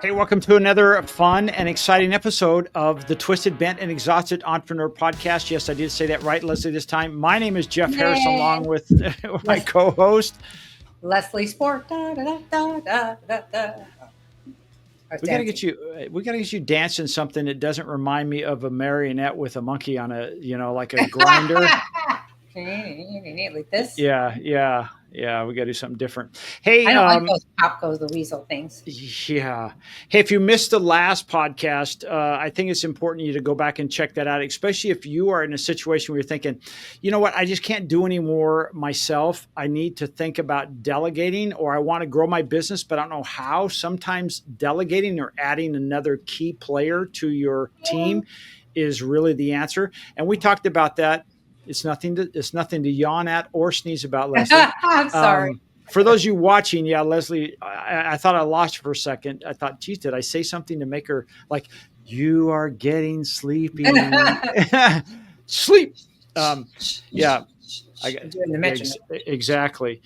Hey, welcome to another fun and exciting episode of the Twisted, Bent, and Exhausted Entrepreneur Podcast. Yes, I did say that right, Leslie, this time. My name is Jeff Harris, Yay. along with my Les- co-host. Leslie Sport. Da, da, da, da, da, da. I was We got to dancing. get you. We got to get you dancing something that doesn't remind me of a marionette with a monkey on a, like a grinder. Like this. Yeah. We got to do something different. Hey, I don't like those Pop Goes the Weasel things. yeah. Hey, if you missed the last podcast, I think it's important you to go back and check that out, especially if you are in a situation where you're thinking, you know what, I just can't do any more myself. I need to think about delegating, or I want to grow my business, but I don't know how. Sometimes delegating or adding another key player to your team is really the answer. And we talked about that. It's nothing to yawn at or sneeze about, Leslie. I'm sorry. For those of you watching, yeah, Leslie, I thought I lost you for a second. I thought, geez, did I say something to make her like, you are getting sleepy? Sleep. Yeah, I got Doing the metronome. exactly.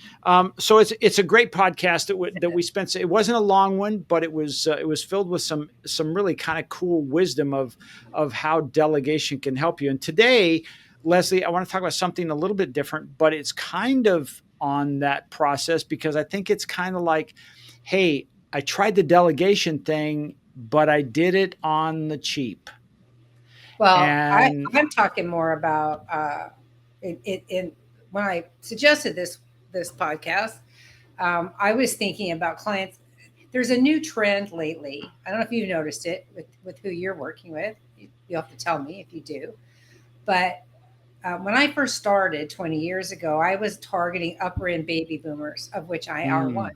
So it's a great podcast that we spent. It wasn't a long one, but it was filled with some really kind of cool wisdom of how delegation can help you. And today, Leslie, I want to talk about something a little bit different, but it's kind of on that process because I think it's kind of like, hey, I tried the delegation thing, but I did it on the cheap. Well, And I'm talking more about when I suggested this podcast. I was thinking about clients. There's a new trend lately. I don't know if you've noticed it with who you're working with. You'll have to tell me if you do. But when I first started 20 years ago, I was targeting upper end baby boomers, of which I are one,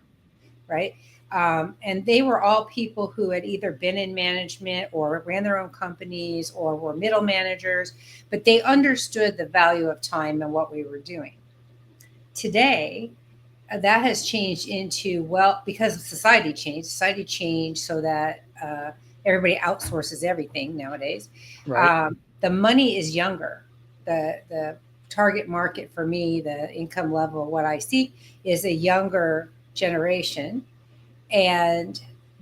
right? And they were all people who had either been in management or ran their own companies or were middle managers, but they understood the value of time and what we were doing. Today, that has changed into, well, because society changed so that everybody outsources everything nowadays. right. The money is younger. The target market for me, the income level, what I see is a younger generation, and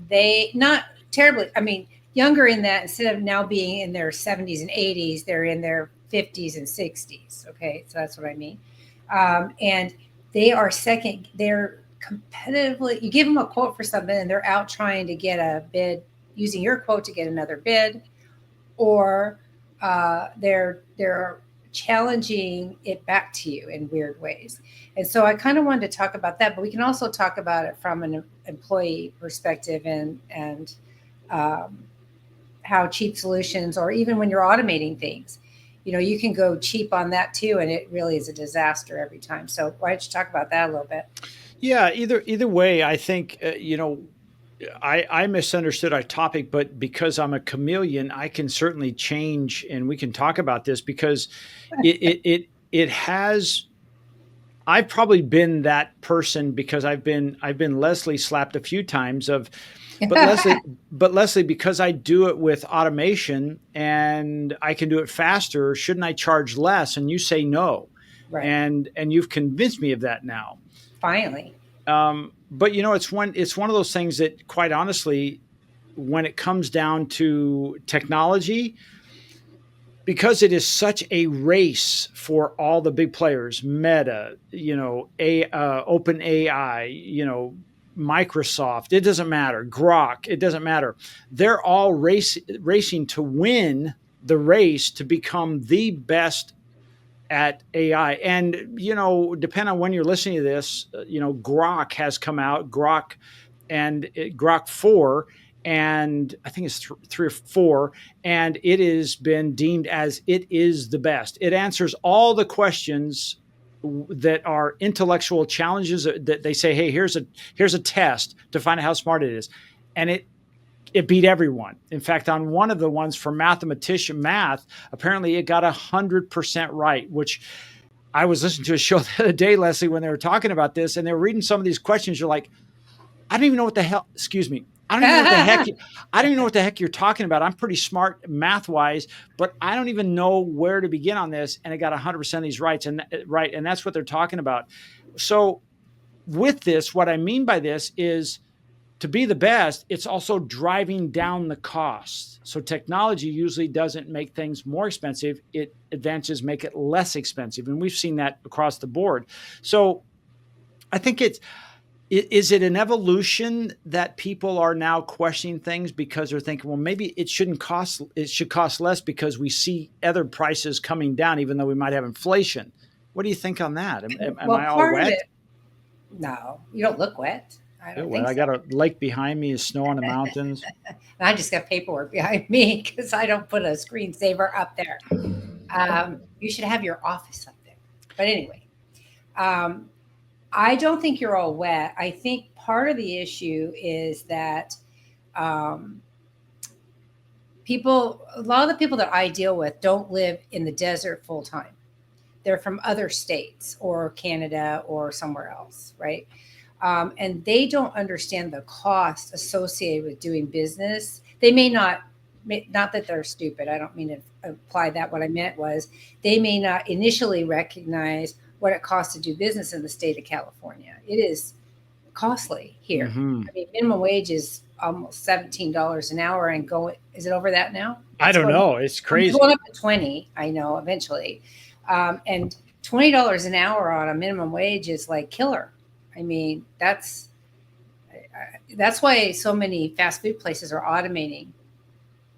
they not terribly. I mean, younger in that instead of now being in their 70s and 80s, they're in their 50s and 60s. Okay, so that's what I mean. And they are second. They're competitively. You give them a quote for something, and they're out trying to get a bid using your quote to get another bid, or they're challenging it back to you in weird ways. And so I kind of wanted to talk about that, but we can also talk about it from an employee perspective and um, how cheap solutions, or even when you're automating things, you can go cheap on that too, and it really is a disaster every time. So why don't you talk about that a little bit? Yeah, either way, I think I misunderstood our topic, but because I'm a chameleon, I can certainly change, and we can talk about this because it has. I've probably been that person because I've been Leslie slapped a few times of, but Leslie, because I do it with automation and I can do it faster, shouldn't I charge less? And you say no, Right. and you've convinced me of that now. Finally. But it's one of those things that, quite honestly, when it comes down to technology, because it is such a race for all the big players, Meta, Open AI, Microsoft, it doesn't matter, Grok, it doesn't matter. They're all racing to win the race to become the best at AI. And, depending on when you're listening to this, Grok has come out, Grok 4, and I think it's 3 or 4, and it has been deemed as it is the best. It answers all the questions that are intellectual challenges that they say, hey, here's a test to find out how smart it is. And it beat everyone. In fact, on one of the ones for math, apparently it got 100% right, which I was listening to a show the other day, Leslie, when they were talking about this, and they were reading some of these questions. You're like, I don't even know what the hell, excuse me. I don't even know what the heck, I don't even know what the heck you're talking about. I'm pretty smart math wise, but I don't even know where to begin on this. And it got 100% of these right. And that's what they're talking about. So with this, what I mean by this is to be the best, it's also driving down the cost. So technology usually doesn't make things more expensive. It advances make it less expensive. And we've seen that across the board. So I think is it an evolution that people are now questioning things because they're thinking, well, maybe it should cost less because we see other prices coming down, even though we might have inflation. What do you think on that? Am Well, I all part of wet? it, no, you don't look wet. I don't Well, think I so. got a lake behind me, snow on the mountains. And I just got paperwork behind me because I don't put a screensaver up there. You should have your office up there. But anyway, um, I don't think you're all wet. I think part of the issue is that um, a lot of the people that I deal with don't live in the desert full time. They're from other states or Canada or somewhere else, right? And they don't understand the cost associated with doing business. They may not that they're stupid. I don't mean to apply that. What I meant was they may not initially recognize what it costs to do business in the state of California. It is costly here. Hmm. I mean, minimum wage is almost $17 an hour, and going is it over that now? I don't know. It's It's crazy. going up to 20. I know eventually, and $20 an hour on a minimum wage is like killer. I mean, that's why so many fast food places are automating.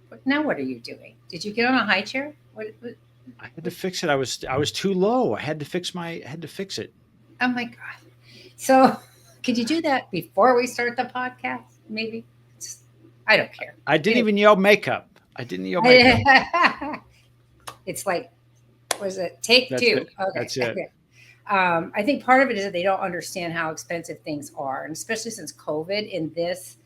But now, what are you doing? Did you get on a high chair? What? I had to fix it. I was too low. I had to fix it. Oh my god! So, could you do that before we start the podcast? Maybe. I don't care. I didn't even yell makeup. I didn't yell makeup. It's like, was it take That's two? it. Okay. That's it. Okay. I think part of it is that they don't understand how expensive things are, and especially since COVID in this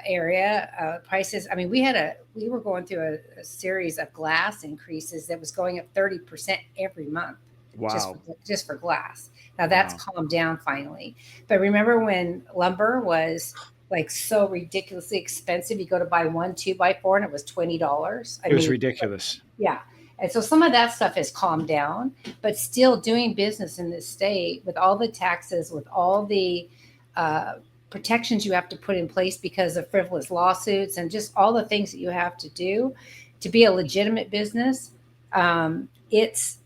area, prices. I mean, we were going through a series of glass increases that was going up 30% every month, Wow. just for glass. Now that's Wow. calmed down finally, but remember when lumber was like so ridiculously expensive? You go to buy 1 2x4 and it was $20. It was ridiculous. Yeah. And so some of that stuff has calmed down, but still doing business in this state with all the taxes, with all the protections you have to put in place because of frivolous lawsuits and just all the things that you have to do to be a legitimate business, it's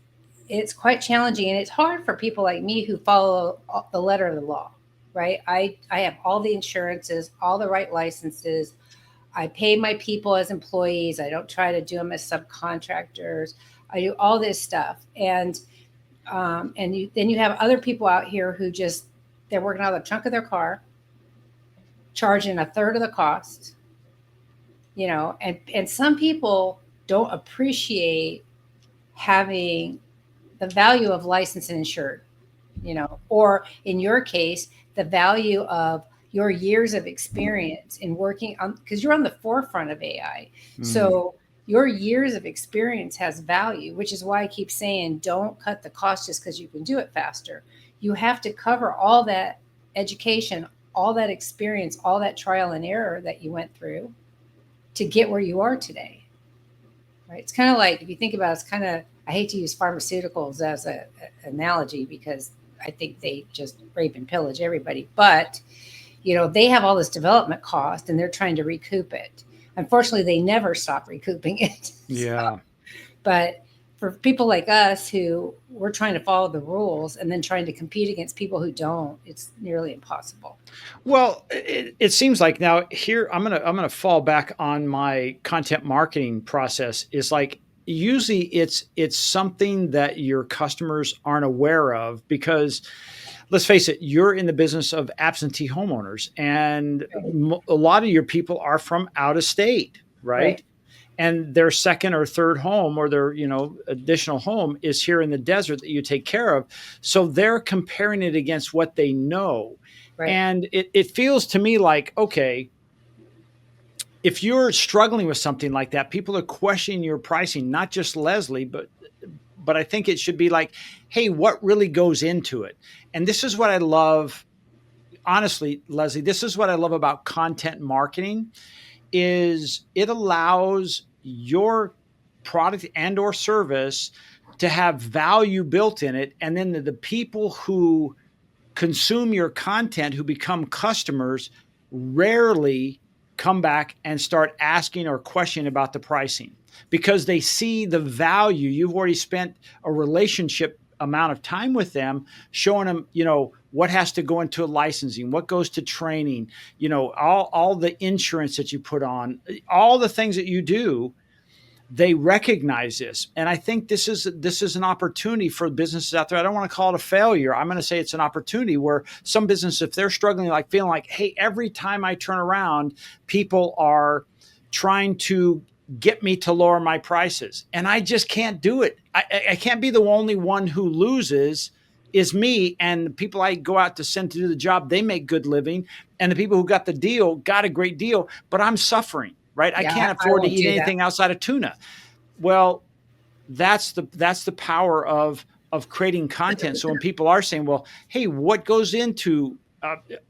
quite challenging, and it's hard for people like me who follow the letter of the law, right? I have all the insurances, all the right licenses. I pay my people as employees. I don't try to do them as subcontractors. I do all this stuff, and then you have other people out here who they're working out of the trunk of their car, charging a third of the cost, and some people don't appreciate having the value of licensed and insured, or in your case, the value of your years of experience in working on, because you're on the forefront of AI. So your years of experience has value, which is why I keep saying don't cut the cost just because you can do it faster. You have to cover all that education, all that experience, all that trial and error that you went through to get where you are today. Right? It's kind of like, if you think about it, it's kind of, I hate to use pharmaceuticals as an analogy because I think they just rape and pillage everybody, but they have all this development cost and they're trying to recoup it. Unfortunately, they never stop recouping it. Yeah. But for people like us who we're trying to follow the rules and then trying to compete against people who don't, it's nearly impossible. Well, it seems like now here I'm gonna fall back on my content marketing process. Is like usually it's something that your customers aren't aware of because, let's face it, you're in the business of absentee homeowners, and a lot of your people are from out of state, right? And their second or third home or their additional home is here in the desert that you take care of. So they're comparing it against what they know. Right. And it feels to me like, okay, if you're struggling with something like that, people are questioning your pricing, not just Leslie, but I think it should be like, hey, what really goes into it? And this is what I love. Honestly, Leslie, this is what I love about content marketing is it allows your product and or service to have value built in it. And then the people who consume your content, who become customers, rarely come back and start asking or questioning about the pricing because they see the value. You've already spent a relationship amount of time with them, showing them, what has to go into licensing, what goes to training, all the insurance that you put on, all the things that you do. They recognize this, and I think this is an opportunity for businesses out there. I don't want to call it a failure. I'm going to say it's an opportunity where some business, if they're struggling, like feeling like, hey, every time I turn around, people are trying to get me to lower my prices, and I just can't do it. I can't be the only one who loses. Is me, and the people I go out to send to do the job, they make good living, and the people who got the deal got a great deal, but I'm suffering. Right? I Yeah, can't I afford to won't eat do that. anything outside of tuna. Well, that's the power of creating content. So when people are saying, well, hey, what goes into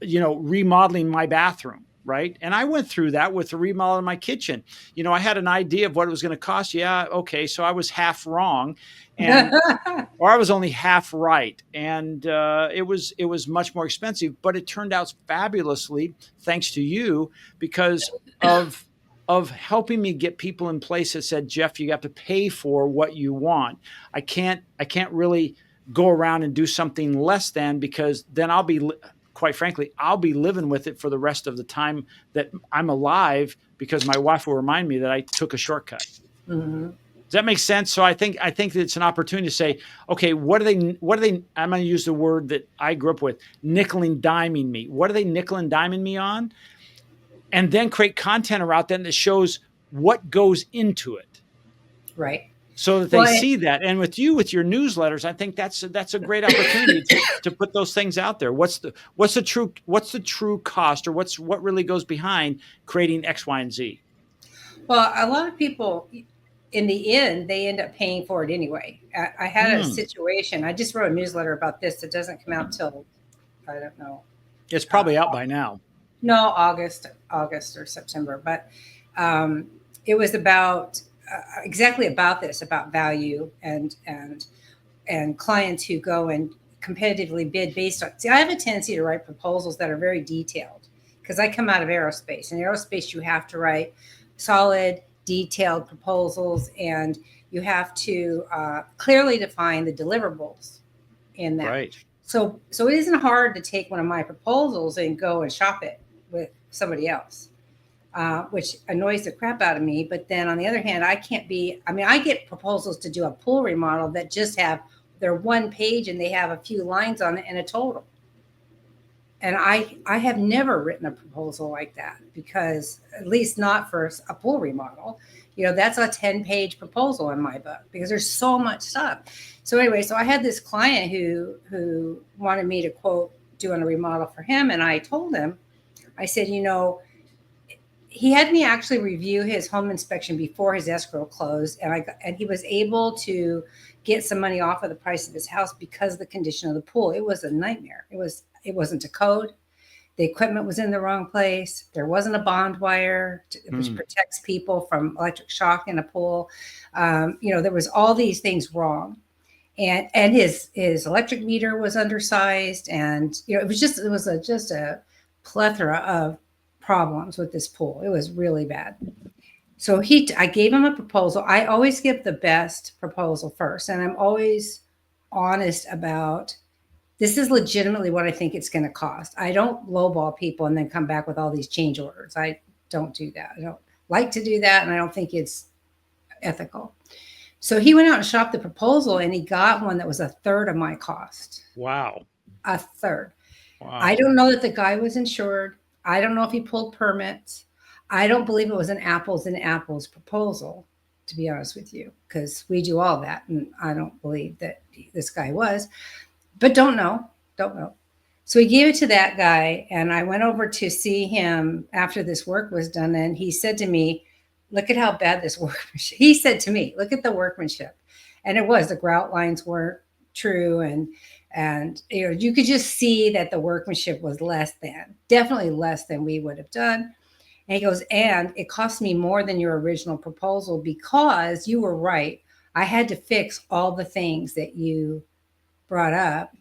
remodeling my bathroom, right? And I went through that with the remodel of my kitchen. I had an idea of what it was going to cost. Yeah, okay, so I was half wrong, and or I was only half right, and it was much more expensive, but it turned out fabulously thanks to you because of helping me get people in place that said, Jeff, you have to pay for what you want. I can't really go around and do something less than, because then quite frankly, I'll be living with it for the rest of the time that I'm alive, because my wife will remind me that I took a shortcut. Mm-hmm. Does that make sense? So I think that it's an opportunity to say, okay, what are they, I'm going to use the word that I grew up with, nickel and diming me. What are they nickel and diming me on? And then create content around them that shows what goes into it, Right. so that they Well, see that. And with you, with your newsletters, I think that's a great opportunity to put those things out there. What's the true cost, or what really goes behind creating X, Y, and Z? well, a lot of people, in the end, they end up paying for it anyway. I had a situation. I just wrote a newsletter about this. It doesn't come out till, I don't know. It's probably out by now. No, August or September. But it was about exactly about this, about value and clients who go and competitively bid based on. See, I have a tendency to write proposals that are very detailed because I come out of aerospace. In aerospace, you have to write solid, detailed proposals, and you have to clearly define the deliverables in that. Right. So it isn't hard to take one of my proposals and go and shop it with somebody else, which annoys the crap out of me. But then on the other hand, I get proposals to do a pool remodel that just have their one page and they have a few lines on it and a total. And I have never written a proposal like that, because at least not for a pool remodel. That's a 10-page proposal in my book, because there's so much stuff. So anyway, so I had this client who wanted me to quote doing a remodel for him. And I told him, I said, he had me actually review his home inspection before his escrow closed. And he was able to get some money off of the price of his house because of the condition of the pool. It was a nightmare. It wasn't to code. The equipment was in the wrong place. There wasn't a bond wire, which protects people from electric shock in a pool. There was all these things wrong. And his electric meter was undersized. And, it was just a plethora of problems with this pool. It was really bad. So I gave him a proposal. I always give the best proposal first. And I'm always honest about, this is legitimately what I think it's going to cost. I don't lowball people and then come back with all these change orders. I don't do that. I don't like to do that. And I don't think it's ethical. So he went out and shopped the proposal, and he got one that was a third of my cost. Wow. A third. Wow. I don't know that the guy was insured. I don't know if he pulled permits. I don't believe it was an apples and apples proposal, to be honest with you, because we do all that. And I don't believe that this guy was, but don't know. So he gave it to that guy, and I went over to see him after this work was done. And he said to me, look at how bad this workmanship. He said to me, look at the workmanship. And it was, the grout lines weren't true. And you could just see that the workmanship was definitely less than we would have done. And he goes, and it cost me more than your original proposal, because you were right. I had to fix all the things that you brought up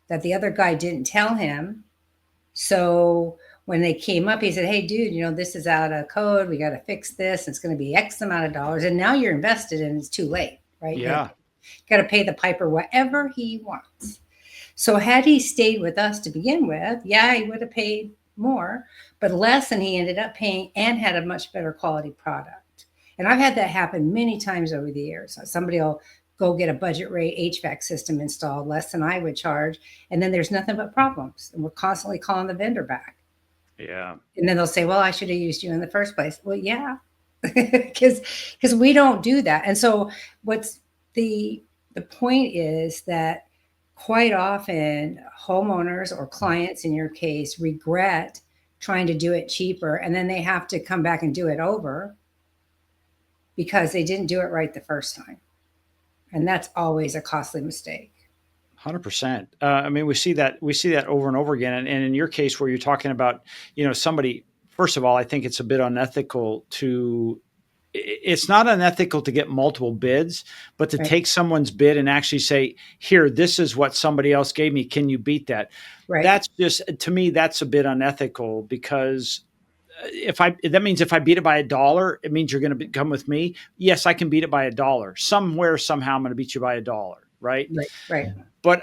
that the other guy didn't tell him. So when they came up, he said, "Hey, dude, this is out of code. We got to fix this. It's going to be X amount of dollars." And now you're invested and it's too late, right? Yeah. Got to pay the piper whatever he wants. So had he stayed with us to begin with, yeah, he would have paid more, but less than he ended up paying and had a much better quality product. And I've had that happen many times over the years. Somebody will go get a budget rate HVAC system installed less than I would charge, and then there's nothing but problems. And we're constantly calling the vendor back. Yeah. And then they'll say, "Well, I should have used you in the first place." Well, yeah, because we don't do that. And so what's the point is that quite often homeowners or clients in your case regret trying to do it cheaper, and then they have to come back and do it over because they didn't do it right the first time. And that's always a costly mistake. 100%. I mean, we see that over and over again. And in your case, where you're talking about, somebody, first of all, I think it's a bit unethical it's not unethical to get multiple bids, but to take someone's bid and actually say, "Here, this is what somebody else gave me. Can you beat that?" Right. That's just, to me, that's a bit unethical, because that means if I beat it by $1, it means you're going to come with me. Yes, I can beat it by $1. Somewhere, somehow, I'm going to beat you by $1. Right. Right. But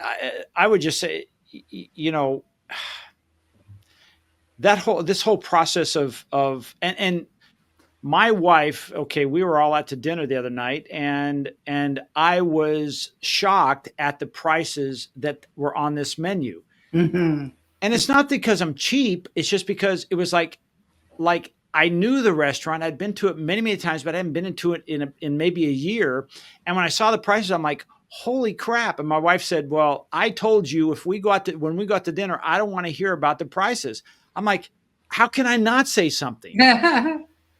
I would just say, this whole process of my wife, okay, we were all out to dinner the other night, and I was shocked at the prices that were on this menu. Mm-hmm. And it's not because I'm cheap. It's just because it was like I knew the restaurant. I'd been to it many, many times, but I hadn't been into it in maybe a year. And when I saw the prices, I'm like, holy crap. And my wife said, "Well, I told you when we go out to dinner, I don't want to hear about the prices." I'm like, how can I not say something?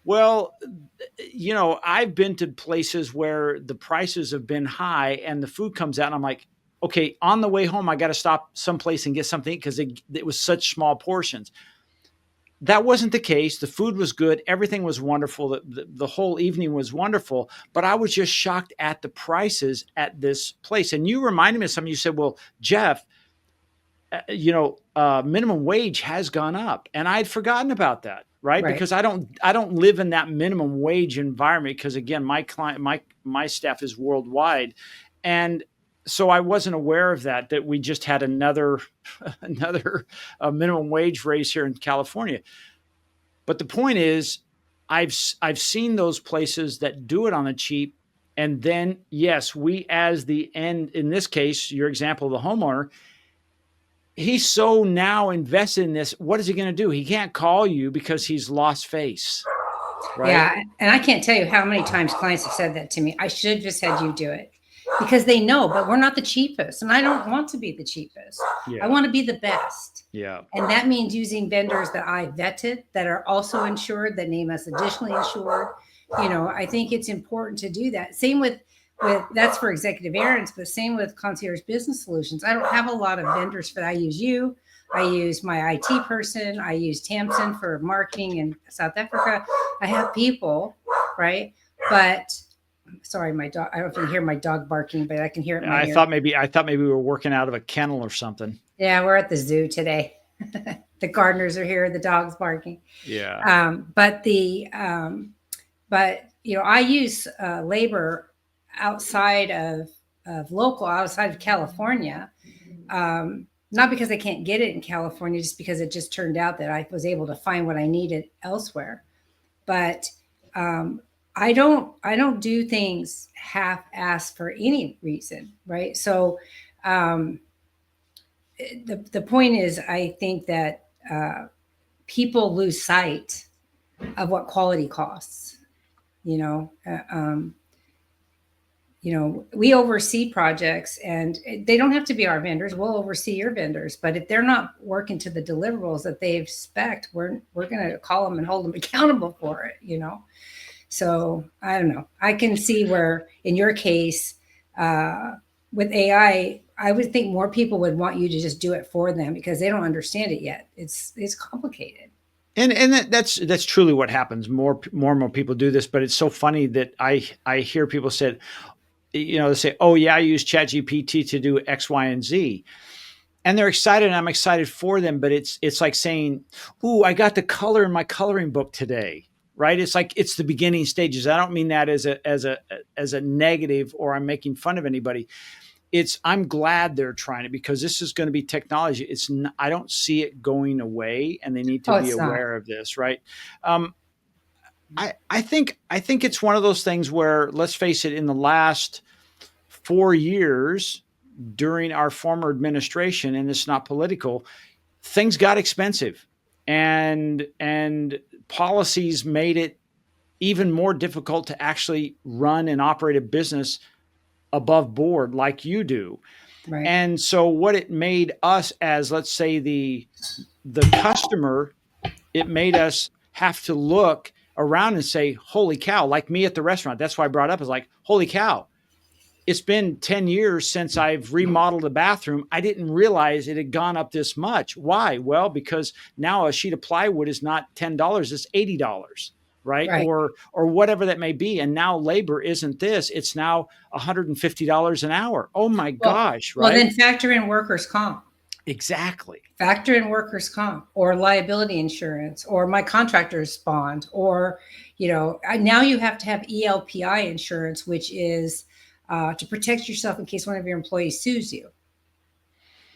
Well, I've been to places where the prices have been high and the food comes out and I'm like, okay, on the way home, I got to stop someplace and get something because it was such small portions. That wasn't the case. The food was good. Everything was wonderful. The whole evening was wonderful, but I was just shocked at the prices at this place. And you reminded me of something. You said, "Well, Jeff, minimum wage has gone up," and I'd forgotten about that. Right. Because I don't live in that minimum wage environment, because again, my staff is worldwide. And so I wasn't aware of that we just had another minimum wage raise here in California. But the point is, I've seen those places that do it on the cheap. And then, yes, we, as the end, in this case, your example of the homeowner, he's so now invested in this. What is he going to do? He can't call you because he's lost face. Right? Yeah. And I can't tell you how many times clients have said that to me. "I should have just had you do it," because they know, but we're not the cheapest. And I don't want to be the cheapest. Yeah. I want to be the best. Yeah. And that means using vendors that I vetted, that are also insured, that name us additionally insured. I think it's important to do that. Same with that's for Executive Errands, but same with Concierge Business Solutions. I don't have a lot of vendors, but I use you. I use my IT person. I use Tamsin for marketing in South Africa. I have people, right? But sorry, my dog. I don't know if you can hear my dog barking, but I can hear it. I thought maybe we were working out of a kennel or something. Yeah, we're at the zoo today. The gardeners are here. The dog's barking. Yeah. But I use labor outside of California, not because I can't get it in California, just because it just turned out that I was able to find what I needed elsewhere. But I don't do things half-assed for any reason, right? So the point is, I think that people lose sight of what quality costs. We oversee projects, and they don't have to be our vendors. We'll oversee your vendors, but if they're not working to the deliverables that they expect, we're going to call them and hold them accountable for it. So I don't know. I can see where, in your case, with AI, I would think more people would want you to just do it for them because they don't understand it yet. It's complicated. And that's truly what happens. More and more people do this, but it's so funny that I hear people say, they say, "Oh yeah, I use ChatGPT to do X, Y, and Z." and they're excited and I'm excited for them, but it's like saying, "Ooh, I got the color in my coloring book today." Right? It's like it's the beginning stages. I don't mean that as a negative or I'm making fun of anybody. It's I'm glad they're trying it because this is going to be technology. I don't see it going away, and they need to Oh, be it's not. aware of this, right? Um, I think it's one of those things where, let's face it, in the last 4 years during our former administration, and it's not political, things got expensive, and policies made it even more difficult to actually run and operate a business above board like you do. Right. And so what it made us as, let's say, the customer, it made us have to look around and say, holy cow, like me at the restaurant. That's why I brought up is like, holy cow, it's been 10 years since I've remodeled a bathroom. I didn't realize it had gone up this much. Why? Well, because now a sheet of plywood is not $10, it's $80, right? Right. Or whatever that may be. And now labor isn't this, it's now $150 an hour. Oh my Well, gosh, well, right? then factor in workers' comp. Exactly. Factor in workers' comp or liability insurance or my contractor's bond or, now you have to have ELPI insurance, which is to protect yourself in case one of your employees sues you.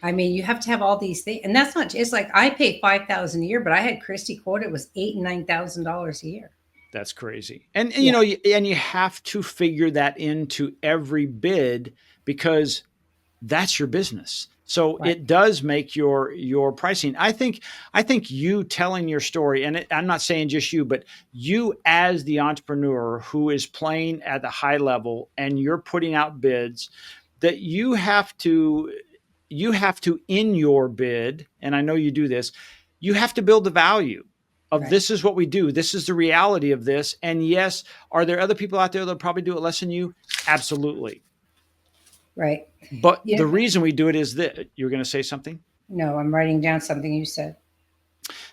I mean, you have to have all these things, and that's not. It's like I pay $5,000 a year, but I had Christy quote it was $8,000 and $9,000 a year. That's crazy. And Yeah, and you have to figure that into every bid because that's your business. So right, it does make your pricing. I think you telling your story, and I'm not saying just you, but you as the entrepreneur who is playing at the high level and you're putting out bids, that you have to in your bid, and I know you do this, you have to build the value of right, this is what we do. This is the reality of this. And yes, are there other people out there that probably do it less than you? Absolutely. right. But the Yeah, reason we do it is that you're going to say something no, I'm writing down something you said.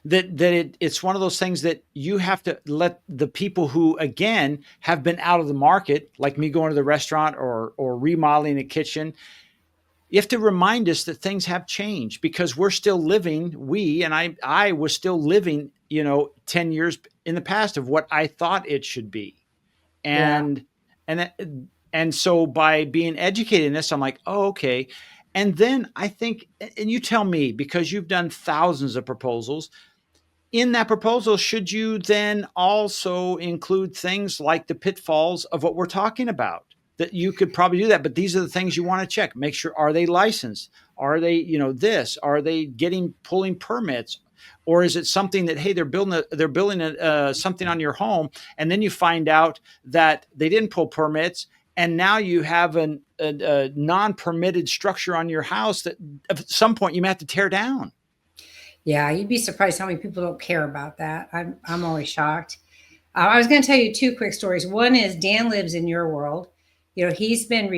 it's one of those things that you have to let the people who again have been out of the market, like me going to the restaurant or remodeling a kitchen. You have to remind us that things have changed because we're still living. I was still living, 10 years in the past of what I thought it should be. Yeah, And and so by being educated in this, I'm like, oh, okay. And then I think, and you tell me, because you've done thousands of proposals, in that proposal, should you then also include things like the pitfalls of what we're talking about? That you could probably do that, but these are the things you want to check. Make sure, are they licensed? Are they, this? Are they pulling permits? Or is it something that, hey, they're building something on your home, and then you find out that they didn't pull permits, and now you have a non-permitted structure on your house that at some point you may have to tear down. yeah. You'd be surprised how many people don't care about that. I'm always shocked. I was going to tell you two quick stories. One is Dan lives in your world. He's been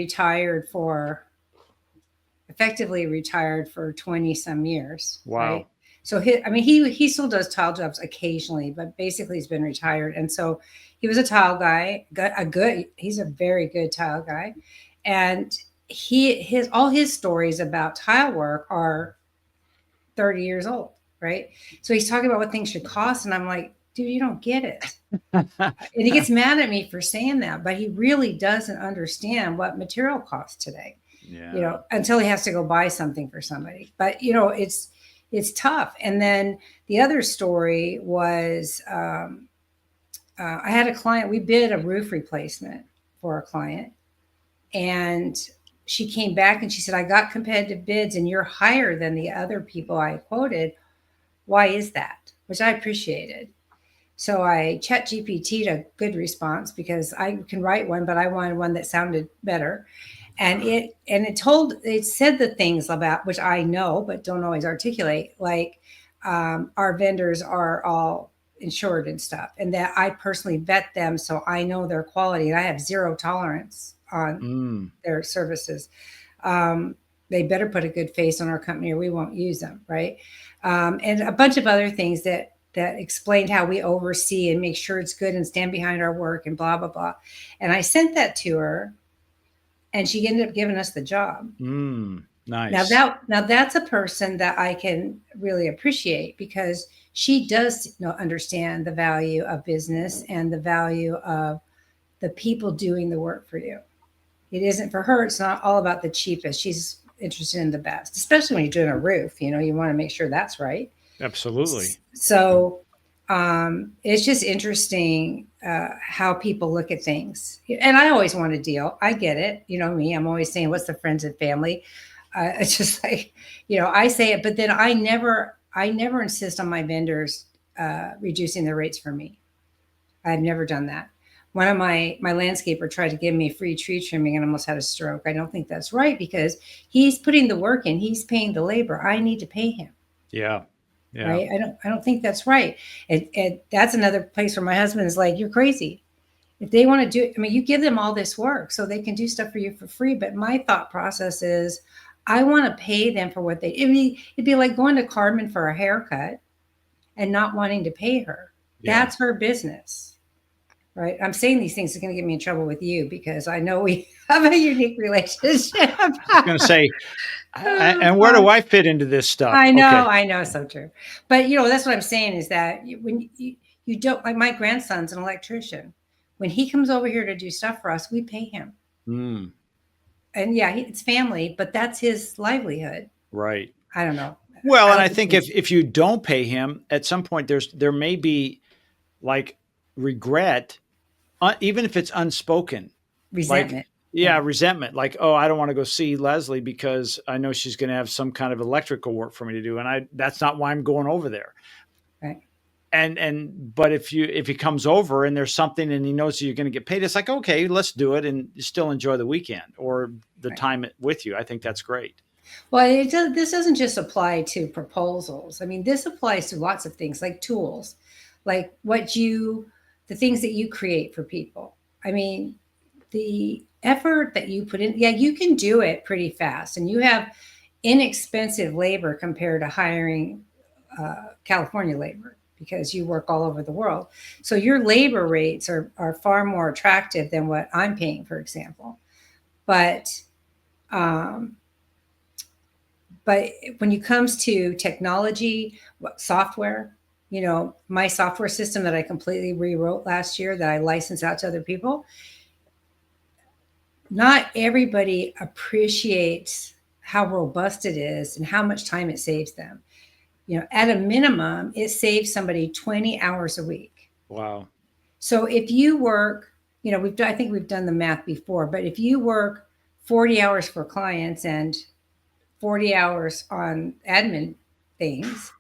effectively retired for 20 some years, Wow. right? So he still does tile jobs occasionally, but basically he's been retired. And so he was a tile guy, he's a very good tile guy. And all his stories about tile work are 30 years old, right? So he's talking about what things should cost. And I'm like, dude, you don't get it. And he gets mad at me for saying that, but he really doesn't understand what material costs today, Yeah. until he has to go buy something for somebody. But it's tough. And then the other story was I had a client. We bid a roof replacement for a client, and she came back and she said, "I got competitive bids, and you're higher than the other people I quoted. Why is that?" Which I appreciated. So I chat GPT'd a good response because I can write one, but I wanted one that sounded better. And it said the things about which I know but don't always articulate, like our vendors are all insured and stuff, and that I personally vet them so I know their quality and I have zero tolerance on Mm. their services. They better put a good face on our company or we won't use them, right? And a bunch of other things that explained how we oversee and make sure it's good and stand behind our work and blah blah blah. And I sent that to her, and she ended up giving us the job. Mm. Nice. Now that's a person that I can really appreciate because she does understand the value of business and the value of the people doing the work for you. It isn't for her. It's not all about the cheapest. She's interested in the best, especially when you're doing a roof. You want to make sure that's right. Absolutely. So it's just interesting how people look at things. And I always want a deal. I get it. You know me. I'm always saying, "What's the friends and family?" It's just like, I say it, but then I never insist on my vendors reducing their rates for me. I've never done that. One of my landscaper tried to give me free tree trimming and almost had a stroke. I don't think that's right because he's putting the work in. He's paying the labor. I need to pay him. Yeah. Yeah. Right. I don't think that's right. And that's another place where my husband is like, "You're crazy. If they want to do it, I mean, you give them all this work so they can do stuff for you for free." But my thought process is I want to pay them for what they, I mean, it'd be like going to Carmen for a haircut and not wanting to pay her. Yeah. That's her business. Right. I'm saying these things are going to get me in trouble with you because I know we have a unique relationship. I was going to say, and where do I fit into this stuff? I know, Okay. I know, so true. But that's what I'm saying is that when you don't, like my grandson's an electrician. When he comes over here to do stuff for us, we pay him. Mm, And yeah, it's family, but that's his livelihood. right. I don't know. Well, and don't I think think if you don't pay him at some point, there may be like regret, even if it's unspoken. resentment. Yeah, resentment. Like, oh, I don't want to go see Leslie because I know she's going to have some kind of electrical work for me to do, and that's not why I'm going over there. Right. But if he comes over and there's something and he knows that you're going to get paid, it's like, okay, let's do it and still enjoy the weekend or the Right. time with you. I think that's great. Well, this doesn't just apply to proposals. I mean, this applies to lots of things like tools, like the things that you create for people. I mean, the effort that you put in, yeah, you can do it pretty fast and you have inexpensive labor compared to hiring California labor because you work all over the world. So your labor rates are far more attractive than what I'm paying, for example. But um, but when it comes to technology, software, my software system that I completely rewrote last year that I licensed out to other people, not everybody appreciates how robust it is and how much time it saves them. At a minimum, it saves somebody 20 hours a week. Wow. So if you work, I think we've done the math before, but if you work 40 hours for clients and 40 hours on admin things,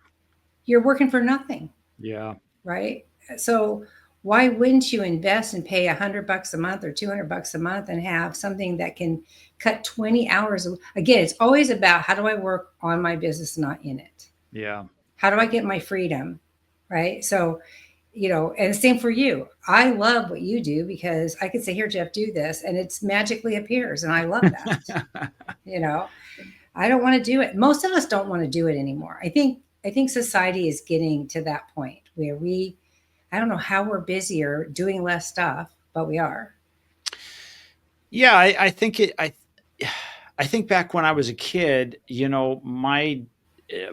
you're working for nothing. Yeah. Right. So why wouldn't you invest and pay $100 a month or $200 a month and have something that can cut 20 hours? Again, it's always about how do I work on my business, not in it. Yeah. How do I get my freedom? Right. So, and the same for you. I love what you do because I could say, "Here, Jeff, do this," and it's magically appears. And I love that. I don't want to do it. Most of us don't want to do it anymore. I think society is getting to that point where I don't know how we're busier doing less stuff, but we are. Yeah, I think I think back when I was a kid,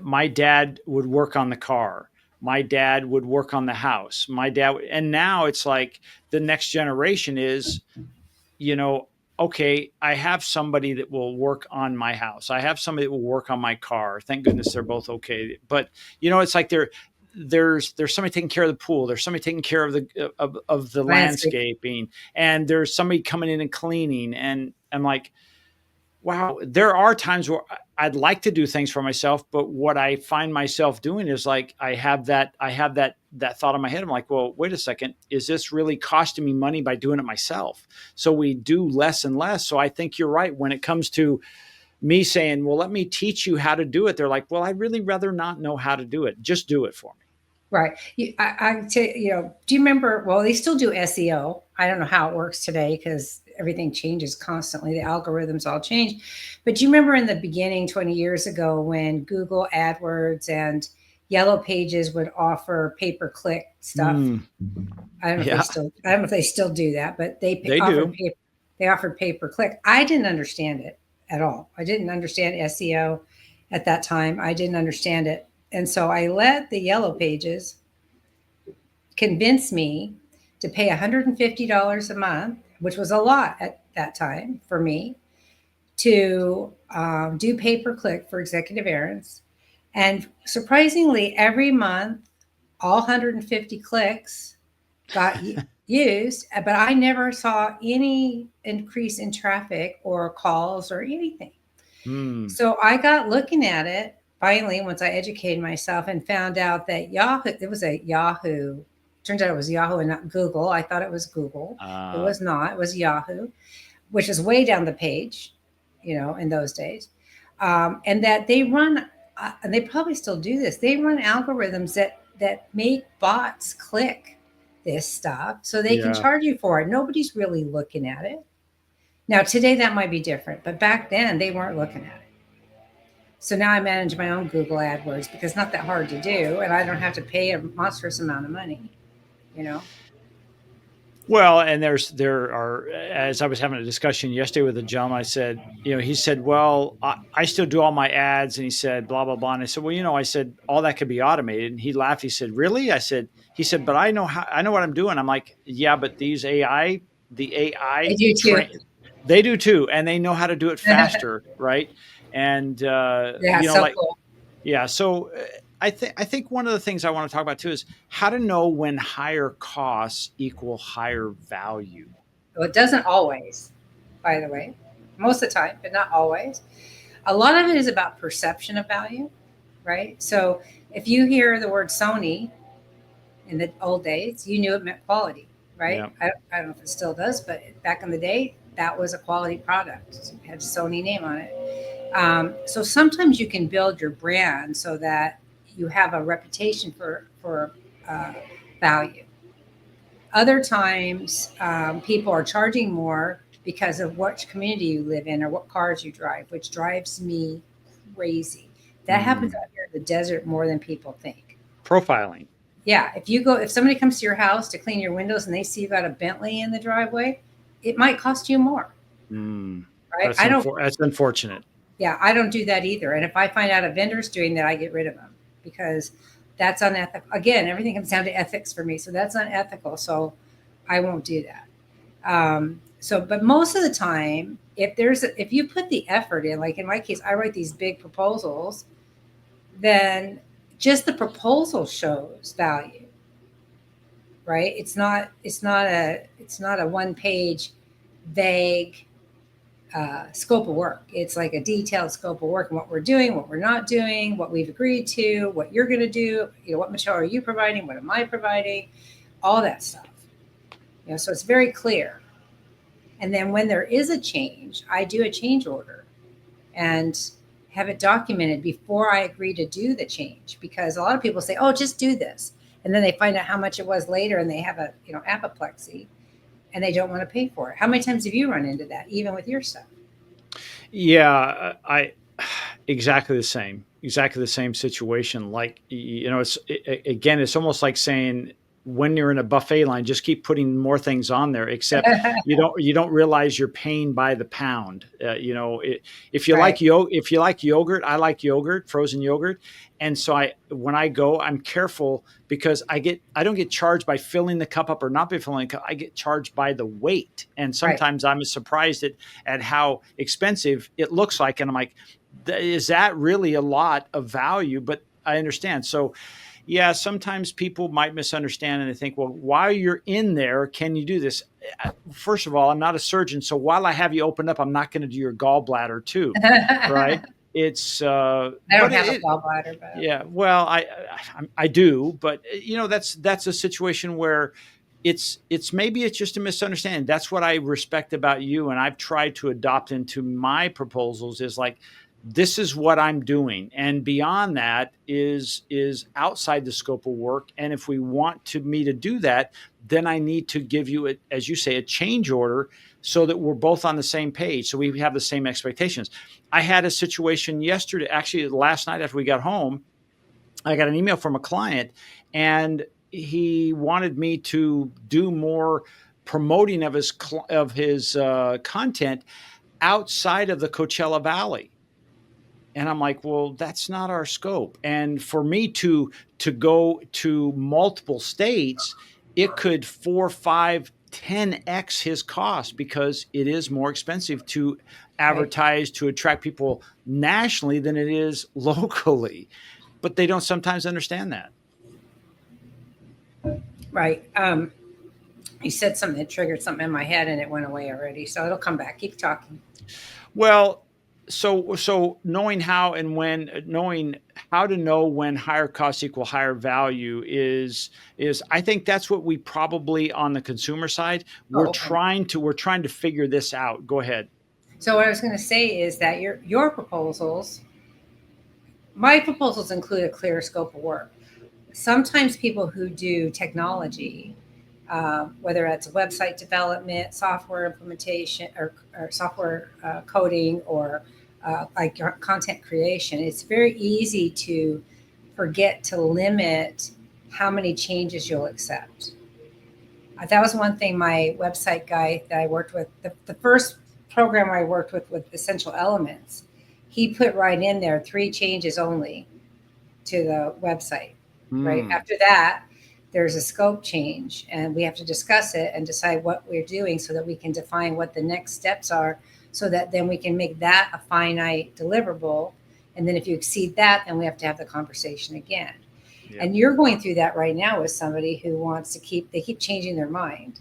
my dad would work on the car. My dad would work on the house. And now it's like the next generation is, okay, I have somebody that will work on my house. I have somebody that will work on my car. Thank goodness they're both okay. But it's like there's somebody taking care of the pool. There's somebody taking care of the landscaping, and there's somebody coming in and cleaning. And I'm like, wow, there are times where I'd like to do things for myself, but what I find myself doing is like I have that thought in my head. I'm like, well, wait a second, is this really costing me money by doing it myself? So we do less and less. So I think you're right when it comes to me saying, well, let me teach you how to do it. They're like, well, I'd really rather not know how to do it. Just do it for me. Right. Do you remember? Well, they still do SEO. I don't know how it works today because everything changes constantly. The algorithms all change. But do you remember in the beginning, 20 years ago, when Google AdWords and Yellow Pages would offer pay-per-click stuff? I don't know if they still do that, but they offered pay-per-click. I didn't understand it at all. I didn't understand SEO at that time. I didn't understand it. And so I let the Yellow Pages convince me to pay $150 a month, which was a lot at that time for me, to do pay per click for executive errands. And surprisingly, every month, all 150 clicks got used, but I never saw any increase in traffic or calls or anything. Hmm. So I got looking at it finally once I educated myself and found out that Yahoo, it was a Yahoo. Turns out it was Yahoo and not Google. I thought it was Google. It Uh, was not. It was Yahoo, which is way down the page, in those days. And that they run, and they probably still do this. They run algorithms that make bots click this stuff so they can yeah. charge you for it. Nobody's really looking at it. Now today that might be different, but back then they weren't looking at it. So now I manage my own Google AdWords because it's not that hard to do, and I don't have to pay a monstrous amount of money. You know. Well, and there are, as I was having a discussion yesterday with a gentleman, I said, he said, well, I still do all my ads, and he said, blah blah blah, and I said, well, I said all that could be automated, and he laughed. He said, really? He said, but I know what I'm doing. I'm like, yeah, but the I AI do too. they do too, and they know how to do it faster, right? And Yeah, so like, cool. yeah. So I think one of the things I want to talk about too is how to know when higher costs equal higher value. Well, it doesn't always, by the way, most of the time, but not always. A lot of it is about perception of value, right? So if you hear the word Sony in the old days, you knew it meant quality, right? Yeah. I don't know if it still does, but back in the day, that was a quality product. It had a Sony name on it. So sometimes you can build your brand so that you have a reputation for value. Other times, people are charging more because of what community you live in or what cars you drive, which drives me crazy. That happens Mm. out here in the desert more than people think. Profiling. Yeah, if somebody comes to your house to clean your windows and they see you got a Bentley in the driveway, it might cost you more, Mm. right? I don't. That's unfortunate. Yeah, I don't do that either. And if I find out a vendor's doing that, I get rid of them because that's unethical. Again, everything comes down to ethics for me, so that's unethical. So I won't do that. But most of the time, if you put the effort in, like in my case, I write these big proposals, then just the proposal shows value, right? It's not a one page vague scope of work. It's like a detailed scope of work and what we're doing, what we're not doing, what we've agreed to, what you're going to do. What material are you providing? What am I providing? All that stuff. So it's very clear. And then when there is a change, I do a change order and have it documented before I agree to do the change, because a lot of people say, "Oh, just do this," and then they find out how much it was later, and they have apoplexy, and they don't want to pay for it. How many times have you run into that, even with your stuff? Yeah, I exactly the same. Exactly the same situation. Like, again, it's almost like saying when you're in a buffet line, just keep putting more things on there, except you don't realize you're paying by the pound. If you Right. if you like yogurt, I like yogurt, frozen yogurt. And so when I go, I'm careful because I don't get charged by filling the cup up or not by filling the cup. I get charged by the weight. And Right. sometimes I'm surprised at how expensive it looks like. And I'm like, is that really a lot of value? But I understand. So yeah, sometimes people might misunderstand and they think, well, while you're in there, can you do this? First of all, I'm not a surgeon. So while I have you open up, I'm not going to do your gallbladder too. Right. It's, I but don't have a gallbladder, but yeah, well, I do, but that's a situation where maybe it's just a misunderstanding. That's what I respect about you. And I've tried to adopt into my proposals is like, this is what I'm doing. And beyond that is outside the scope of work. And if we want me to do that, then I need to give you, as you say, a change order so that we're both on the same page. So we have the same expectations. I had a situation yesterday, actually last night after we got home, I got an email from a client and he wanted me to do more promoting of his content, outside of the Coachella Valley. And I'm like, well, that's not our scope. And for me to go to multiple states, it could 4, 5, 10x his cost because it is more expensive to Right. advertise to attract people nationally than it is locally. But they don't sometimes understand that. Right. You said something that triggered something in my head and it went away already. So it'll come back. Keep talking. Well, so knowing how and when, knowing how to know when higher costs equal higher value is I think that's what we probably on the consumer side Oh, okay. we're trying to figure this out. Go ahead. So what I was going to say is that your proposals, my proposals include a clear scope of work. Sometimes people who do technology, whether it's website development, software implementation, or software coding, or like content creation, it's very easy to forget to limit how many changes you'll accept. That was one thing my website guy that I worked with, the first program I worked with Essential Elements, he put right in there 3 changes only to the website. Right Mm, after that, there's a scope change, and we have to discuss it and decide what we're doing so that we can define what the next steps are, so that then we can make that a finite deliverable. And then if you exceed that, then we have to have the conversation again. yeah. And you're going through that right now with somebody who wants to they keep changing their mind.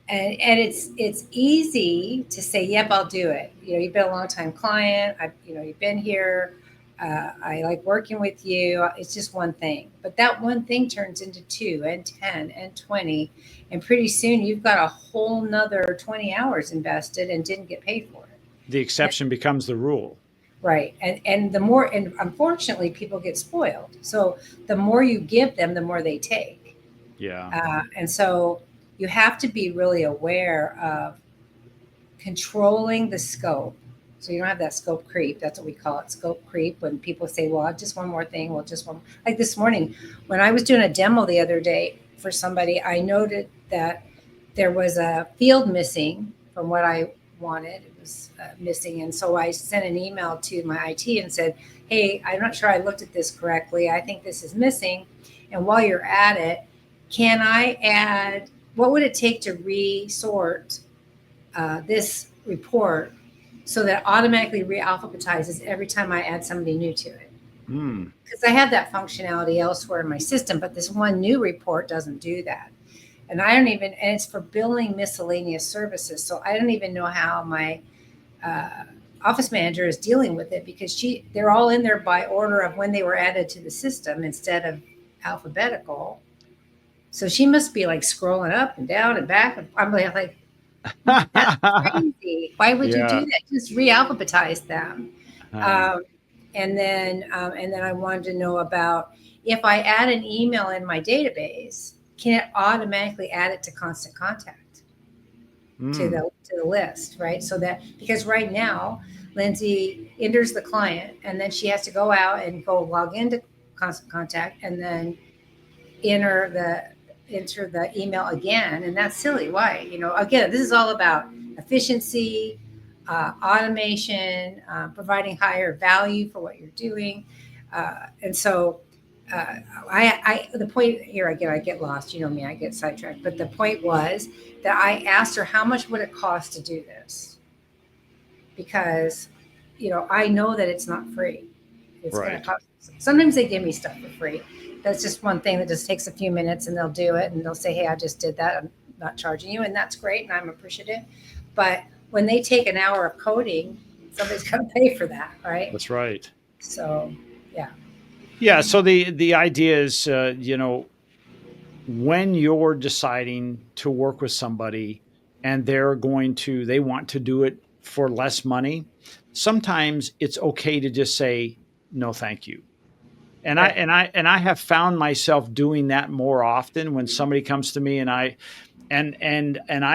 And it's easy to say, yep, I'll do it. You've been a long time client. You've been here. I like working with you. It's just one thing, but that one thing turns into 2 and 10 and 20. And pretty soon you've got a whole nother 20 hours invested and didn't get paid for it. The And, exception becomes the rule. right. And the more, and unfortunately people get spoiled. So the more you give them, the more they take. Yeah. And so you have to be really aware of controlling the scope. So you don't have that scope creep. That's what we call it, scope creep. When people say, well, just one more thing. Well, just one. Like this morning, when I was doing a demo the other day for somebody, I noted that there was a field missing from what I wanted. It was missing. And so I sent an email to my IT and said, hey, I'm not sure I looked at this correctly. I think this is missing. And while you're at it, can I add, what would it take to resort this report so that it automatically re-alphabetizes every time I add somebody new to it? Mm, Because I have that functionality elsewhere in my system, but this one new report doesn't do that. And I don't even, and it's for billing miscellaneous services. So I don't even know how my office manager is dealing with it, because they're all in there by order of when they were added to the system instead of alphabetical. So she must be like scrolling up and down and back. I'm like, that's crazy. Why would you do yeah. that? Just re-alphabetize them. Uh, Um, and then I wanted to know about, if I add an email in my database, can it automatically add it to constant contact mm, to the list, right? So that, because right now Lindsay enters the client and then she has to go out and go log into constant contact and then enter the email again, and that's silly. Why? Again, this is all about efficiency, automation, providing higher value for what you're doing. And so the point here, again, I get lost. You know me, I get sidetracked. But the point was that I asked her, how much would it cost to do this? Because, I know that it's not free. It's going to right. cost. Sometimes they give me stuff for free. That's just one thing that just takes a few minutes, and they'll do it, and they'll say, hey, I just did that. I'm not charging you. And that's great. And I'm appreciative. But when they take an hour of coding, somebody's going to pay for that. Right. That's right. So, yeah. Yeah. So the idea is, when you're deciding to work with somebody and they want to do it for less money, sometimes it's okay to just say no, thank you. And I Right. and I and I have found myself doing that more often when somebody comes to me and I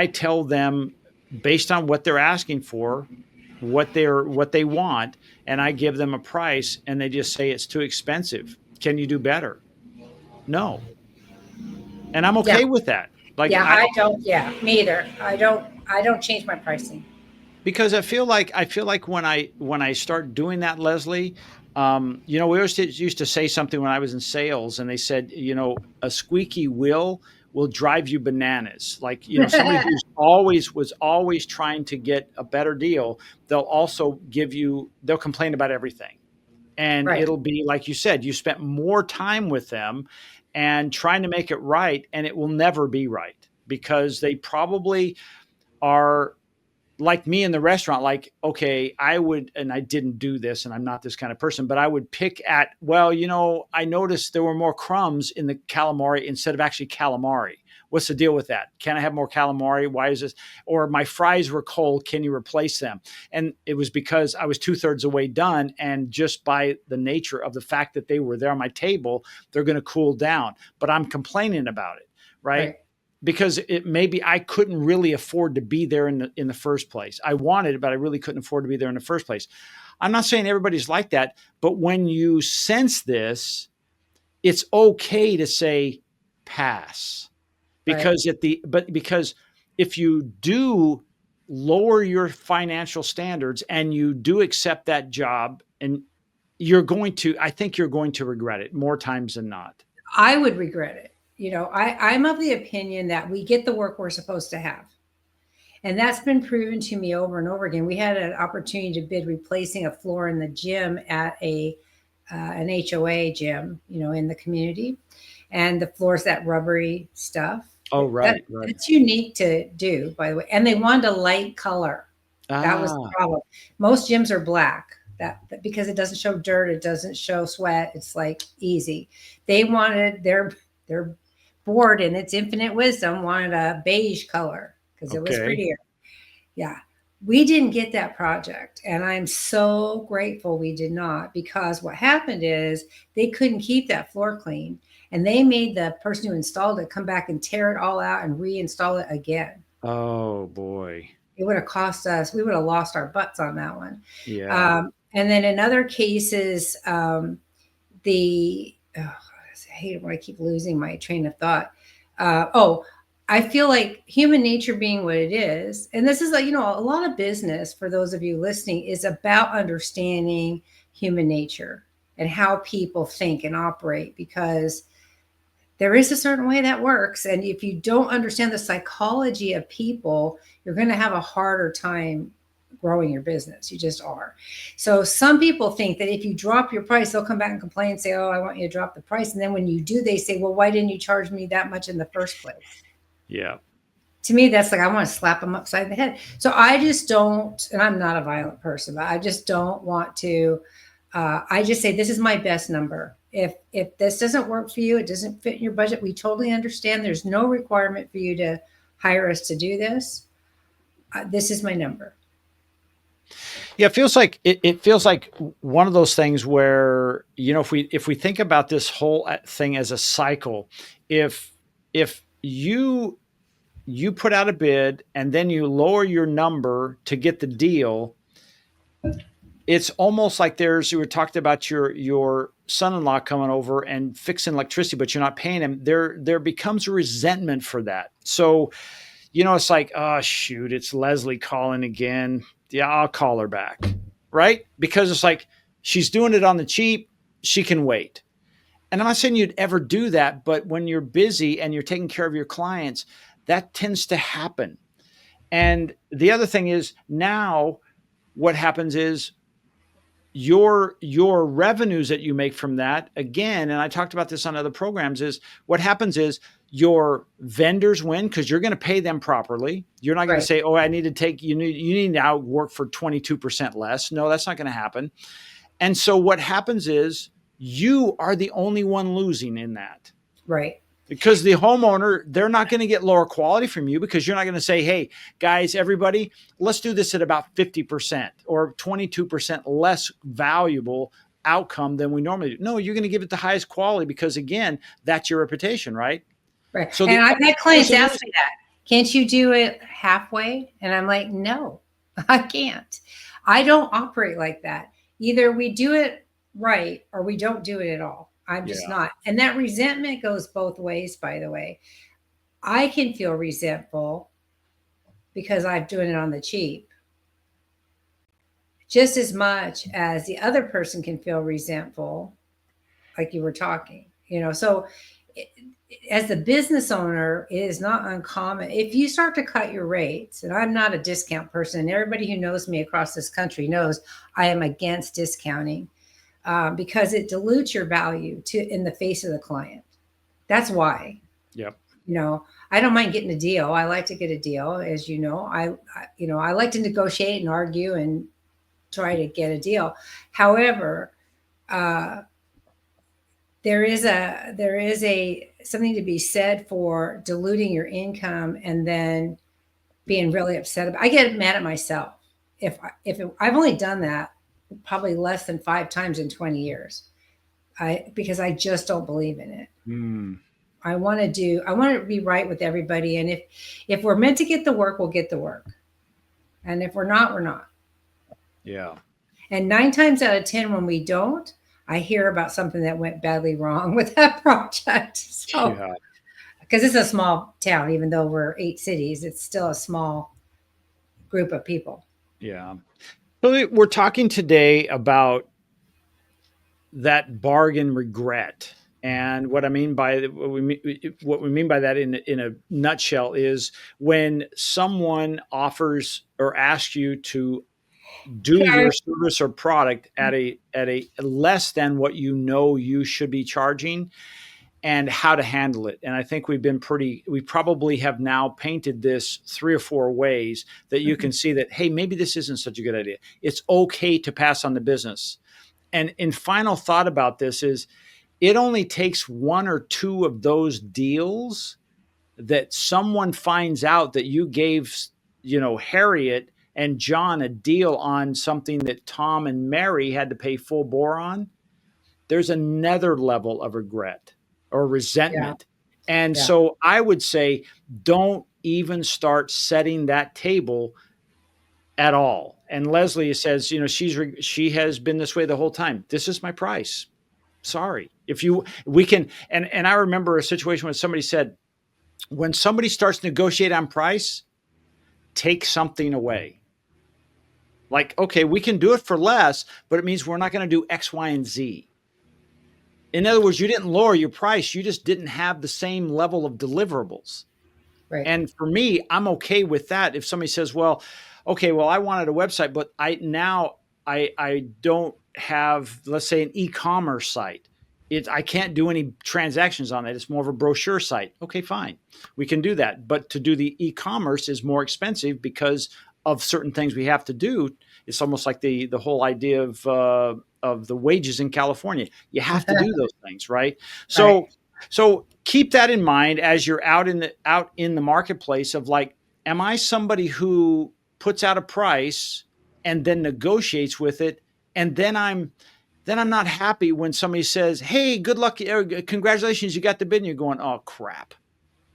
tell them based on what they're asking for, what they want, and I give them a price and they just say it's too expensive. Can you do better? No. And I'm Yeah. okay with that. Like Yeah. I I don't. Yeah. Me either. I don't change my pricing. because I feel like when I start doing that, Leslie, we always used to say something when I was in sales, and they said, a squeaky will drive you bananas. Like, somebody who's always trying to get a better deal, they'll complain about everything. And Right. it'll be like you said, you spent more time with them and trying to make it right, and it will never be right because they probably are like me in the restaurant. Like, okay, and I didn't do this, and I'm not this kind of person, but I would pick at, well, I noticed there were more crumbs in the calamari instead of actually calamari. What's the deal with that? Can I have more calamari? Why is this? Or my fries were cold. Can you replace them? And it was because I was 2/3 the way done. And just by the nature of the fact that they were there on my table, they're going to cool down, but I'm complaining about it. Right. Right. Because it maybe I couldn't really afford to be there in the first place. I wanted it, but I really couldn't afford to be there in the first place. I'm not saying everybody's like that, but when you sense this, it's okay to say pass. Right. Because if you do lower your financial standards and you do accept that job, and I think you're going to regret it more times than not. I would regret it. I'm of the opinion that we get the work we're supposed to have. And that's been proven to me over and over again. We had an opportunity to bid replacing a floor in the gym at an HOA gym, in the community, and the floor's that rubbery stuff. Oh, That right, right. that's unique to do, by the way. And they wanted a light color. That was the Ah, problem. Most gyms are black. That because it doesn't show dirt, it doesn't show sweat. It's like easy. They wanted their board in its infinite wisdom wanted a beige color because it was okay. prettier. Yeah. We didn't get that project. And I'm so grateful we did not, because what happened is they couldn't keep that floor clean. And they made the person who installed it come back and tear it all out and reinstall it again. Oh boy. It would have cost us, we would have lost our butts on that one. Yeah. And then in other cases, I hate it when I keep losing my train of thought. I feel like human nature being what it is, and this is like, a lot of business for those of you listening is about understanding human nature and how people think and operate, because there is a certain way that works. And if you don't understand the psychology of people, you're going to have a harder time growing your business. You just are. So some people think that if you drop your price, they'll come back and complain and say, oh, I want you to drop the price. And then when you do, they say, well, why didn't you charge me that much in the first place? Yeah. To me, that's like, I want to slap them upside the head. So I just don't, and I'm not a violent person, but I just don't want to. I just say, this is my best number. If this doesn't work for you, it doesn't fit in your budget, we totally understand. There's no requirement for you to hire us to do this. This is my number. Yeah, it feels like one of those things where, if we think about this whole thing as a cycle, if you put out a bid and then you lower your number to get the deal, it's almost like you were talking about your son-in-law coming over and fixing electricity, but you're not paying him. There becomes a resentment for that. So, it's like, oh shoot, it's Leslie calling again. Yeah, I'll call her back. Right? Because it's like, she's doing it on the cheap. She can wait. And I'm not saying you'd ever do that, but when you're busy and you're taking care of your clients, that tends to happen. And the other thing is, now what happens is your revenues that you make from that, again, and I talked about this on other programs, is what happens is your vendors win because you're going to pay them properly. You're not going to Right. say, oh, you need to work for 22% less. No, that's not going to happen. And so what happens is you are the only one losing in that. Right. Because the homeowner, they're not going to get lower quality from you, because you're not going to say, hey, guys, everybody, let's do this at about 50% or 22% less valuable outcome than we normally do. No, you're going to give it the highest quality because, again, that's your reputation, right? Right. So And the I've only had clients person ask me that. Can't you do it halfway? And I'm like, no, I can't. I don't operate like that. Either we do it right or we don't do it at all. I'm just yeah, not. And that resentment goes both ways, by the way. I can feel resentful because I'm doing it on the cheap. just as much as the other person can feel resentful, like you were talking, So it, as the business owner, it is not uncommon if you start to cut your rates. And I'm not a discount person. And everybody who knows me across this country knows I am against discounting because it dilutes your value in the face of the client. That's why. Yep. I don't mind getting a deal. I like to get a deal, as you know. I like to negotiate and argue and try to get a deal. However, there is a something to be said for diluting your income and then being really upset about. I get mad at myself I've only done that probably less than 5 times in 20 years. Because I just don't believe in it. I want to be right with everybody. And if we're meant to get the work, we'll get the work. And if we're not, we're not. Yeah. And 9 times out of 10, when we don't, I hear about something that went badly wrong with that project. So, because it's a small town, even though we're 8 cities, it's still a small group of people. Yeah. So we're talking today about that bargain regret. And what I mean by what we mean by that in a nutshell is when someone offers or asks you to do your service or product at a less than what you should be charging, and how to handle it. And I think we probably have now painted this 3 or 4 ways that you can see that, hey, maybe this isn't such a good idea. It's okay to pass on the business. And in final thought about this is, it only takes 1 or 2 of those deals that someone finds out that you gave, Harriet and John a deal on something that Tom and Mary had to pay full bore on. There's another level of regret or resentment. Yeah. And so I would say, don't even start setting that table at all. And Leslie says, she has been this way the whole time. This is my price. Sorry. We can, and I remember a situation when somebody said, when somebody starts to negotiate on price, take something away. Like, okay, we can do it for less, but it means we're not going to do X, Y, and Z. In other words, you didn't lower your price. You just didn't have the same level of deliverables. Right. And for me, I'm okay with that. If somebody says, well, okay, well, I wanted a website, but I don't have, let's say, an e-commerce site. I can't do any transactions on it. It's more of a brochure site. Okay, fine. We can do that. But to do the e-commerce is more expensive because of certain things we have to do. It's almost like the whole idea of the wages in California. You have to do those things, right? So keep that in mind as you're out in the marketplace of like, am I somebody who puts out a price and then negotiates with it, and then I'm not happy when somebody says, "Hey, good luck, congratulations, you got the bid," and you're going, "Oh crap,"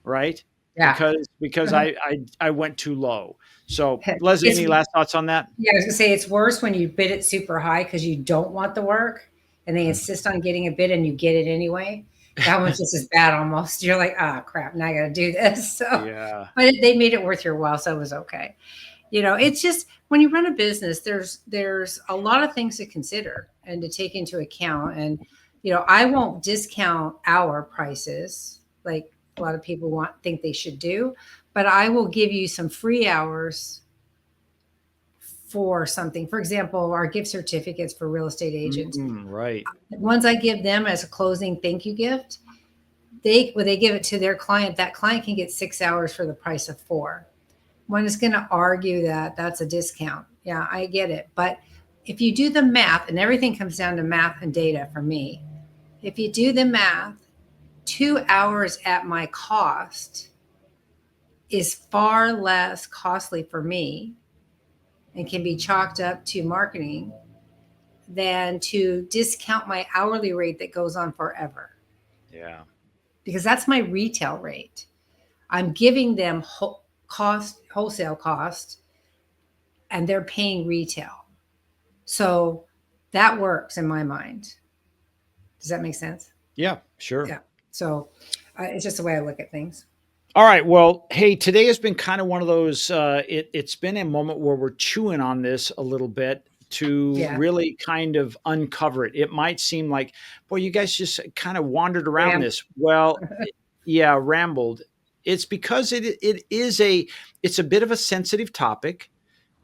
right? Yeah. Because I went too low. So, Leslie, any last thoughts on that? Yeah, I was gonna say it's worse when you bid it super high because you don't want the work, and they insist on getting a bid and you get it anyway. That one's just as bad almost. You're like, oh crap, now I got to do this. So, yeah. But they made it worth your while, so it was okay. It's just when you run a business, there's a lot of things to consider and to take into account. And I won't discount our prices like a lot of people think they should do, but I will give you some free hours for something. For example, our gift certificates for real estate agents. Right. Once I give them as a closing thank you gift, when they give it to their client, that client can get 6 hours for the price of 4. One is going to argue that that's a discount. Yeah, I get it. But if you do the math, and everything comes down to math and data for me, if you do the math, 2 hours at my cost is far less costly for me and can be chalked up to marketing than to discount my hourly rate that goes on forever. Yeah. Because that's my retail rate. I'm giving them wholesale cost, and they're paying retail. So that works in my mind. Does that make sense? Yeah, sure. Yeah. So it's just the way I look at things. All right. Well, hey, today has been kind of one of those, it's been a moment where we're chewing on this a little bit to Yeah. really kind of uncover it. It might seem like, boy, you guys just kind of wandered around Ram- this. Well, yeah, rambled. It's because it's a bit of a sensitive topic,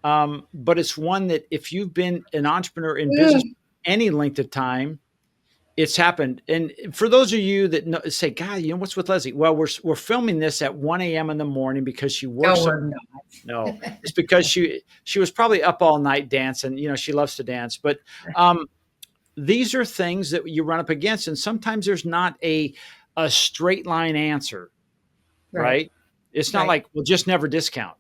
but it's one that if you've been an entrepreneur in business any length of time, it's happened. And for those of you that say, God, what's with Leslie? Well, we're filming this at 1 a.m. in the morning because she works. No, we're not. No, it's because she was probably up all night dancing. She loves to dance. But these are things that you run up against, and sometimes there's not a straight line answer, right? It's not like, well, just never discount.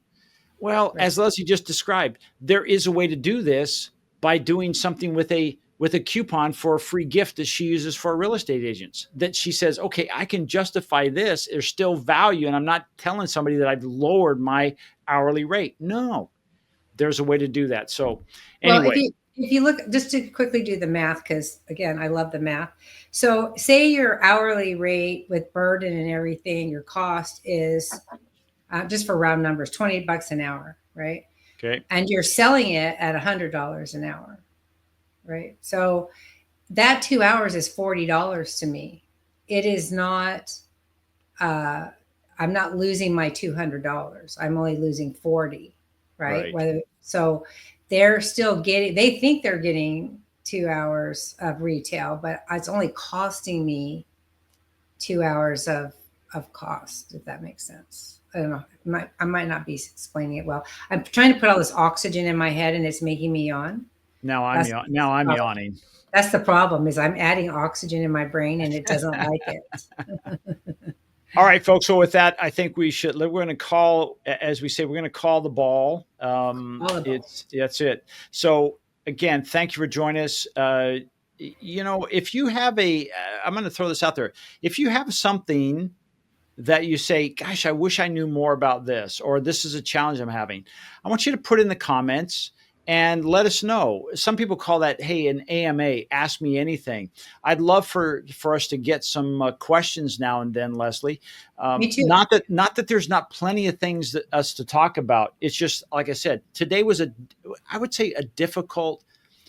Well, as Leslie just described, there is a way to do this by doing something with a coupon for a free gift that she uses for real estate agents, that she says, okay, I can justify this. There's still value. And I'm not telling somebody that I've lowered my hourly rate. No, there's a way to do that. So anyway. Well, if you look, just to quickly do the math, because again, I love the math. So say your hourly rate with burden and everything, your cost is just for round numbers, $28 an hour, right? Okay. And you're selling it at $100 an hour. Right. So that 2 hours is $40 to me. It is not, I'm not losing my $200. I'm only losing 40. Right. So they're still they think they're getting 2 hours of retail, but it's only costing me 2 hours of cost, if that makes sense. I don't know. I might not be explaining it well. I'm trying to put all this oxygen in my head and it's making me yawn. Now I'm yawning. That's the problem, is I'm adding oxygen in my brain and it doesn't like it. All right, folks. So with that, I think we're going to call, as we say, we're going to call the ball. That's it. So again, thank you for joining us. If you have I'm going to throw this out there. If you have something that you say, gosh, I wish I knew more about this, or this is a challenge I'm having, I want you to put in the comments and let us know. Some people call that, hey, an AMA, ask me anything. I'd love for us to get some questions now and then, Leslie. Me too. Not that there's not plenty of things that us to talk about. It's just, like I said, today was I would say a difficult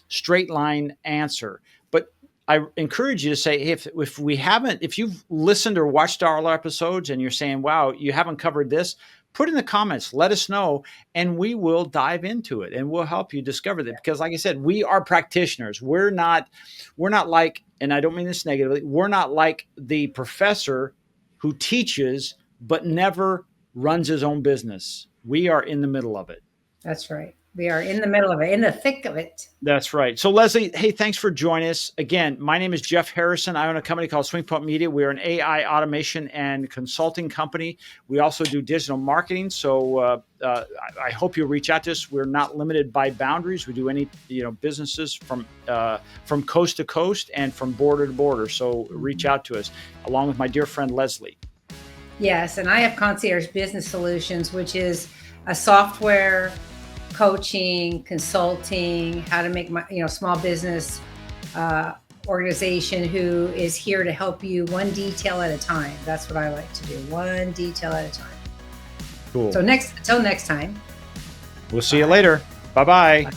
straight line answer. But I encourage you to say, hey, if you've listened or watched our episodes and you're saying, wow, you haven't covered this, put in the comments, let us know, and we will dive into it and we'll help you discover that. Because like I said, we are practitioners. We're not like, and I don't mean this negatively, we're not like the professor who teaches but never runs his own business. We are in the middle of it. That's right. We are in the middle of it, in the thick of it. That's right. So Leslie, hey, thanks for joining us. Again, my name is Jeff Harrison. I own a company called Swing Point Media. We are an AI automation and consulting company. We also do digital marketing. So I hope you'll reach out to us. We're not limited by boundaries. We do any businesses from coast to coast and from border to border. So reach out to us, along with my dear friend Leslie. Yes, and I have Concierge Business Solutions, which is a software coaching, consulting, how to make small business organization who is here to help you one detail at a time. That's what I like to do, one detail at a time. Cool. So until next time. We'll see you later. Bye-bye. Bye.